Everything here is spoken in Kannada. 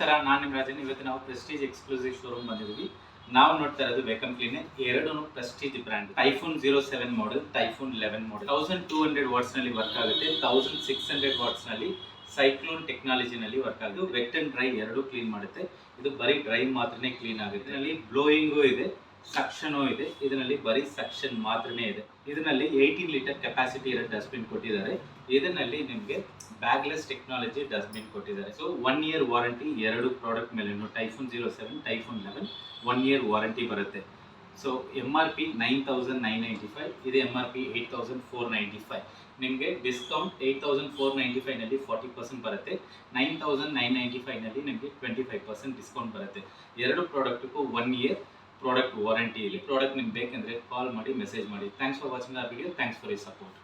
ಸರ ನಾನು ನಿಮ್ಮ ರಾಜನ್. ಇವತ್ತು ನಾವು ಪ್ರೆಸ್ಟೀಜ್ ಎಕ್ಸ್ಕ್ಲೂಸಿವ್ ಶೋರೂಮ್ ಬಂದಿದ್ದೀವಿ. ನಾವು ನೋಡ್ತಾ ಇರೋದು ವೇಕಮ್ ಕ್ಲೀನರ್, ಎರಡು Prestige brand. Typhoon 07 model, typhoon 11 model. 1200 what's ನಲ್ಲಿ ವರ್ಕ್ ಆಗುತ್ತೆ. 1600 ವಾಟ್ಸ್ ನಲ್ಲಿ ಸೈಕ್ಲೋನ್ ಟೆಕ್ನಾಲಜಿ ನಲ್ಲಿ ವರ್ಕ್ ಆಗುತ್ತೆ. ವೆಟ್ ಅಂಡ್ ಡ್ರೈ ಎರಡು ಕ್ಲೀನ್ ಮಾಡುತ್ತೆ. ಇದು ಬರೀ ಡ್ರೈ ಮಾತ್ರನೇ ಕ್ಲೀನ್ ಆಗುತ್ತೆ. ಇದರಲ್ಲಿ ಬ್ಲೋಯಿಂಗು ಇದೆ, ಸಕ್ಷನ್ ಇದೆ. ಇದರಲ್ಲಿ ಬರೀ ಸಕ್ಷನ್ ಮಾತ್ರನೇ ಇದೆ. ಇದರಲ್ಲಿ 18 ಲೀಟರ್ ಕೆಪಾಸಿಟಿ ಇರೋ ಡಸ್ಟ್ಬಿನ್ ಕೊಟ್ಟಿದ್ದಾರೆ. ಇದರಲ್ಲಿ ನಿಮಗೆ ಬ್ಯಾಗ್ಲೆಸ್ ಟೆಕ್ನಾಲಜಿ ಡಸ್ಟ್ಬಿನ್ ಕೊಟ್ಟಿದ್ದಾರೆ. ಸೊ 1 ಇಯರ್ ವಾರಂಟಿ ಎರಡು ಪ್ರಾಡಕ್ಟ್ ಮೇಲೆ. ಟೈಫೂನ್ 07, ಟೈಫೂನ್ 11 1 ಇಯರ್ ವಾರಂಟಿ ಬರುತ್ತೆ. ಸೊ MRP 9995, ಇದು MRP 8495. ನಿಮಗೆ ಡಿಸ್ಕೌಂಟ್ 8495 ನಲ್ಲಿ 40% ಬರುತ್ತೆ. 9995 ನಲ್ಲಿ ನಿಮಗೆ 25% ಡಿಸ್ಕೌಂಟ್ ಬರುತ್ತೆ. ಎರಡು ಪ್ರಾಡಕ್ಟ್ಗೂ 1 ಇಯರ್ ಪ್ರಾಡಕ್ಟ್ ವಾರಂಟಿ ಇದೆ. ಪ್ರಾಡಕ್ಟ್ ನಿಮ್ಗೆ ಬೇಕಂದ್ರೆ ಕಾಲ್ ಮಾಡಿ, ಮೆಸೇಜ್ ಮಾಡಿ. Thanks for watching our video. Thanks for your support.